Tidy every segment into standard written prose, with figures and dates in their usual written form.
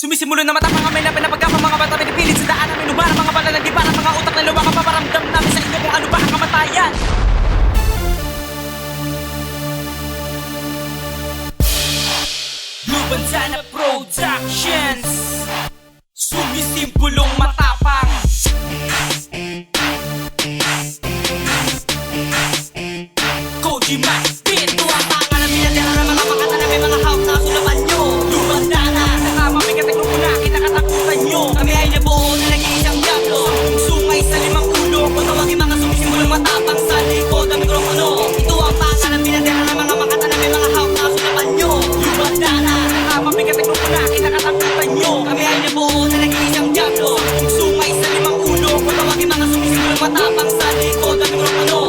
Sumisimulo na matapang kami na pinapagkapang mga bata pinipilit sa daan namin umara mga bala ng diba ng mga utak na luwa kapaparamdam namin sa inyo kung ano ba ang kamatayan. Lubanzana Productions, sumisimbulong matapang. Kojima Beat, tuwang tanga na pinatira ng mga makata na may mga hawak na sulapan nyo. Lubanzana, nakamabigat ang grupo na kinakatakutan nyo. Kami ay nabuo na nag-iisang diablo, sungay sa limang ulo. Kung tawagin mga sumisimbulong matapang sa likod ng mikropono. Ito ang tanga na pinatira ng mga makata na may mga hawak na sulapan nyo. Lubanzana, nakamabigat ang grupo na kinakatakutan nyo. Kami ay nabuo na nag-iisang diablo, sungay sa limang ulo. Kung tawagin mga sumisimbulong matapang sa likod ng mikropono.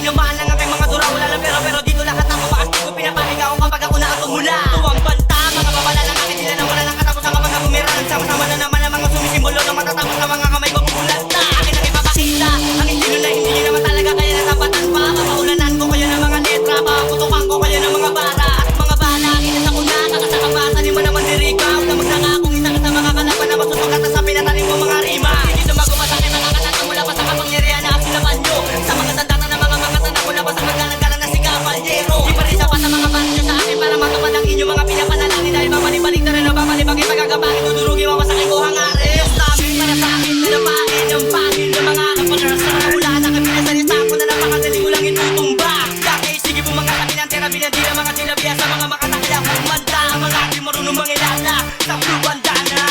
Tinamaan lang ang mga dura, wala lang pero dito lahat ng makaastig ko pinapahinga ko kapag ako nakatungula. Tuwang banta, mga babala lang akin nila na wala lang katapos ang mga bumerang. Sama-sama na naman ang mga sumisimbolo na matatapos na mga kamay ko bubulat na. Akin ang ipapakita, ang estilo na hindi nyo naman talaga kaya natapatan pa. Kapaulanan ko kayo ng mga letra, paputukan ko kayo ng mga bara. At mga bala, inasa ko na, nakasakabasa ni mo naman dirikaw. Na magnangakong isa ka sa mga kalaban na masusukat sa pinatanim mo mga rima. Hindi sumago masakit ang kakatan na mula pa sa kapangyarihan na asilapan nyo. Sa mga tandata na mga mula pa sa maglalagala na si Caballero. Di pa rin sapat na mga partner sa akin para matupad ang inyong mga pinapanalangin. Dahil babalik-balik na rin o babalik-balik pagkakabangin. Dudurugin mo masakit ko hangarin. Yung sabi para sa akin, pinapain ang pangin ng mga kapanarasa. Wala na kami nasalita ko na napakadali ko lang itutumba. Kaya sige po mga kami ng terapi na di na mga sinabihan sa mga makatakila kumanta. Mga di marunong mangilala sa Lubanzana.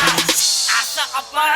Asa ka pa!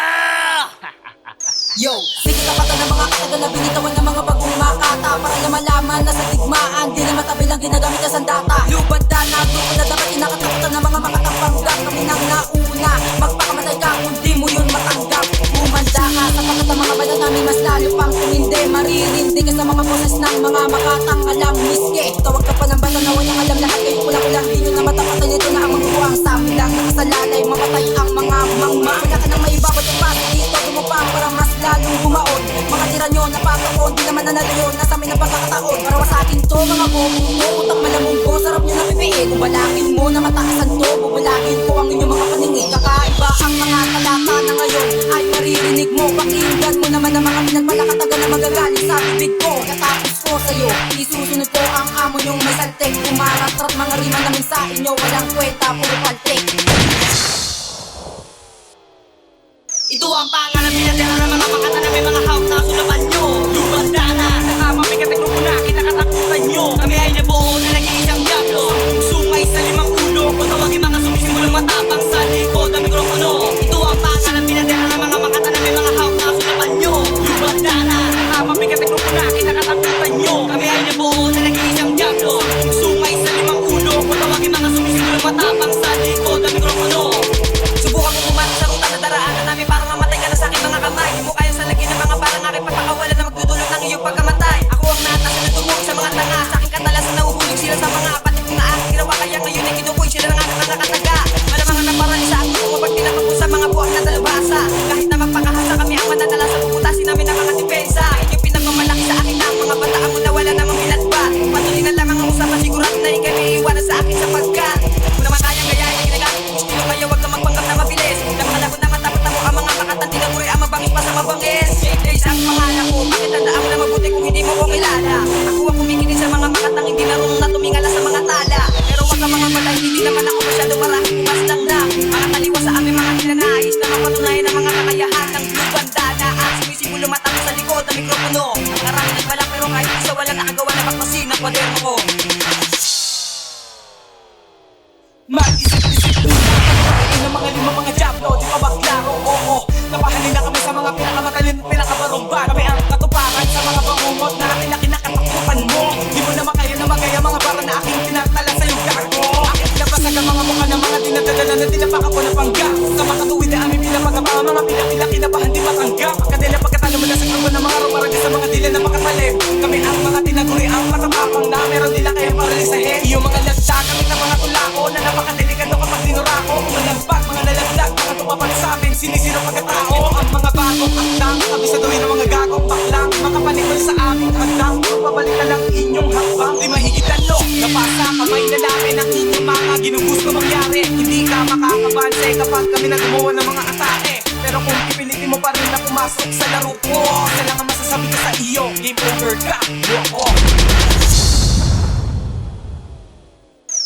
Yo, sige kapatan ng mga katagal na binitawan ng mga bagong makata. Para na malaman na sa digmaan di na matabi lang ginagamit na sandata. Lubanzana, grupo na dapat inakatakutan ng mga makatapanggang. Kami nang nauna, magpakamatay ka kung di mo yun matanggap. Humanda ka sapagkat ang mga balat namin mas lalo pang tumindi. Maririndi ka sa mga boses ng mga makatang alam miske. Tawag ka pa ng bata na walang alam lahat kayo kulang-kulang. Di nyo na matapatan ito na ang magbuwang sa amin lang nakasalalay. Mapatay ang mga mangma. Wala ka nang maibabot yung pati dito dumupang para mas lalong bumaon. Mga tira nyo napapakon, di naman nanalo yun. Nasa amin ang pagkakataon. Para sa akin to mga bumuto, utang malamong ko. Sarap nyo napipiin, bubalakin mo na mataasan to. Bubalakin ko ang inyong mga paningin. Kakaiba ang mga talata na ngayon ay maririnig mo. Pakinggan mo naman ang mga pinagpalakatagan na magagaling sa bibig ko. Katapos ko sa'yo, isusunod ko ang amo nyong may saltek. Umaratrat mga rima namin sa inyo, walang kwenta, puro paltek. Ito ang pangalan pinatira ng mga makata na may mga hawak na sulapan nyo. Lubanzana, nakamabigat ang grupo na kinakatakutan nyo. Kami ay nabuo na nag-iisang diablo, sungay sa limang ulo. Kung tawagin mga sumisimulang matapang sa likod ng mikropono. Ito ang pangalan pinatira ng mga makata na may mga hawak na sulapan nyo. Lubanzana, nakamabigat ang grupo na kinakatakutan nyo. Kami ay nabuo na nag-iisang diablo, sungay sa limang ulo. Kung tawagin mga sumisimulang matapang sa likod ng mikropono. Subukan mo pumasok sa ruta na daraanan namin para mamatay ka na sa aking mga kamay. Di mo kaya sa lagi ng mga parang aking pagpakawalan na magdudulot ng iyong pagkamatay. Ako ang natas na tumulong sa mga tanga. Sa aking katalasan nauhulog sila sa mga kapatid kong na aking ginawa. Kaya ngayon ay kinukuin sila ng aking mga kataga. Malamang na parali sa aking pumapag tinapag ko sa mga buwak na dalubasa. Kahit na magpakahasa kami ang mananala sa puputasin namin ng mga depensa. Inyong pinagmamalaki sa akin na ang mga bataan mo na wala namang binatba. Patuloy na lang ang usapan, sigurado na ikay may iwanan sa akin sapagkat kung naman kayang gayahin na ginagamit kong estilo kaya wag kang magpanggap na mabilis. Na mga labot na matapot na mo ang mga makatan tinaguri ang mabangis pa sa mabangis. J-Days ang pangalan ko, bakit tandaan mo na mabuti kung hindi mo ko kilala. Ako ang kumikinig sa mga makatang hindi marunong na tumingala sa mga tala. Pero wag ka mga malay, hindi naman ako masyado maraming pumaslang na. Mga taliwa sa aming mga tinanais na mapatunayan ang mga kakayahan ng Lubanzana. At sumisimulo matang sa likod ng mikropono. Ang karami nagbalak pero kahit isa walang nakagawa na magpasin ng kwaderno ko. Mag-isip-isip nila pagkain ng mga lima mga diablo. Di pa ba klaro? Oo, napahalin na kami sa mga pinakamatalin at pinakabarumba. Kami ang katuparan sa mga bangungot na akin na kinakatakutan mo. Di mo naman kaya na magaya mga bara na aking tinatala sa'yo gago. Aking pinapasag ang mga mukha ng mga dinadadala na tinapaka ko na pangga. Sa makatuwid na aming pinapagama mga pinakila kinabahan di matanggap. Kadila pagkatalo mo na sa grupo ng mga rumaraga sa mga dila na makatalim. Kami ang mga tinaguri ang matapapang na meron nila kaya paralisahin. Yung mga lagda kami na mga tulako na napakadelikado kapag dinurako. Malagpag, mga nalaglag, mga tumapalit sa amin, sinisiro pagkatao. Ang mga bagong akdang, kabisaduhin ng mga gagong baklang. Makapalikol sa aming hagdang, pabalik na lang inyong hakbang. Di mahigitan no, napasa kamay na namin ang inyong mga ginubus ko mangyari. Hindi nakakabanse kapag kami na gumawa ng mga atake. Pero kung pipilitin mo pa rin na pumasok sa laro ko, kailangan ang masasabi ko sa iyo, game over ka, ako.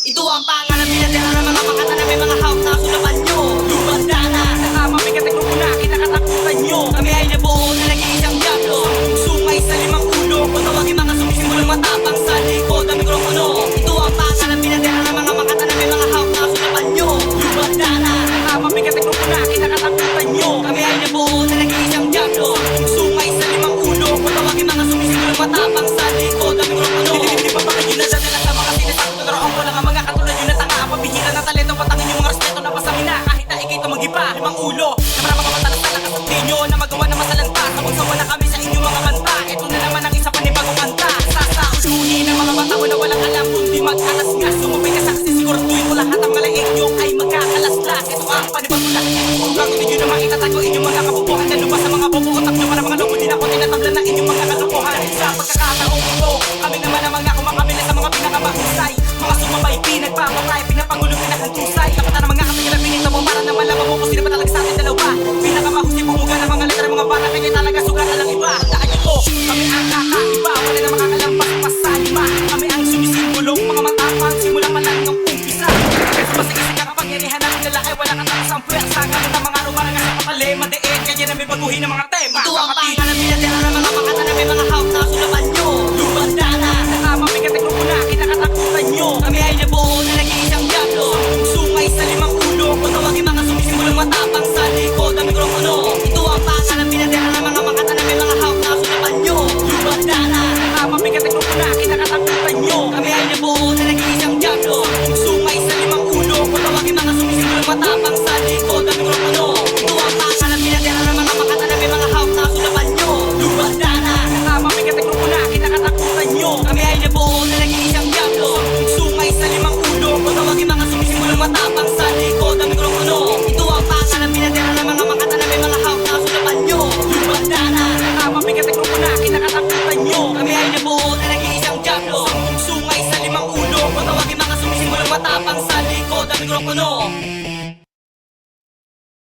Ito ang pangalan pinatira ng mga makata na may mga hawak na sulapan nyo. Lumanda na, nakamabigat ang grupo na kinakatakutan nyo. Kami ay nabuo na nag-iisang diablo. Sungay sa limang ulo, kung tawagin mga sumisimulang matapang sa likod ang mikropono. Ito ang pangalan pinatira ng mga makata na may mga hawak na sulapan nyo. Lumanda na, nakamabigat ang grupo na kinakatakutan nyo. Kami ay nabuo na nag-iisang diablo. Sungay sa limang ulo, kung tawagin mga sumisimulang matapang sa likod ang mikropono. Hindi pa kayo nadadala sa mga sinasabi ko, pero ang wala nga mga katulad yun na tanga. Pabihira ng talento, patangin yung mga respeto na pasamina. Kahit na ikay ito mag-iba, limang ulo na marama mamatalas na lakas at ninyo na magawa na masalanta. Sabang-sawa na kami sa inyong mga kanta. Ito na naman ang isa panibagong kanta. Sasauluhin ng mga bataw na walang alam, kundi mag-alas nga. Sumupay ka saksi, siguro tuwin ko lahat ang malaig nyo ay magkakalaslas. Ito ang panibagong lahat. Kung bago ninyo naman itatago inyong mga kabubuhan na lubas sa mga bubuotak nyo para mga lobo din ako tinatablan na inyong mga kalupuhan. Sa pagkakataong ito, kami naman ang mga kumakabili sa mga pinakamahusay. Mga sumabay, pinagpapatay, pinapangulo, pinakantusay. Kapatan ng mga kapigilan, pinita mo para na malaman mo kung sino ba talaga sa atin dalawa. Pinakamahusay, pumuga ng mga letra, mga bata, kaya talaga sugatan lang iba. Tandaan nyo to, kami ang kakaiba, wala na makakalampas pa sa lima. Kami ang sumisimulong, mga matapang, simula pa lang ng umpisa. Kasi masigis ka kapangyarihan ng lalaki, wala kang tapos ang puwersa. Gamit ang mga rumara nga sa kapali, madiin, kaya namin baguhin ang mga tema. Ito ang pangalan pinatira ng mga makata na may mga hawak na sulapan nyo. Lumanda na, nakamabigat ang grupo na kinakatakutan nyo. Kami ay nabuo na nag-iisang diablo. Sungay sa limang ulo, kung tawagin mga sumisimulang matapang sa likod ang mikropono. Ito ang pangalan pinatira ng mga makata na may mga hawak na sulapan nyo. Lumanda na, nakamabigat ang grupo na kinakatakutan nyo. Kami ay nabuo na nag-iisang diablo. Sungay sa limang ulo, kung tawagin mga sumisimulang matapang sa likod ang mikropono. Ito ang pangalan pinatira ng mga makata na may mga hawak na sulapan nyo. Lumanda na, nakamabigat ang grupo na kinakatakutan nyo. Kami ay nabuo na nag-iisang diablo. Sungay sa limang ulo, kung tawagin mga sumisimulang matapang sa likod ang mikropono. Ito ang pangalan pinatira ng mga makata na may mga hawak na sulapan nyo. Lumanda na, nakamabigat ang grupo na kinakatakutan nyo. Kami ay nabuo na nag-iisang diablo. Sungay sa limang ulo, kung tawagin mga sumisimulang matapang sa likod ang mikropono.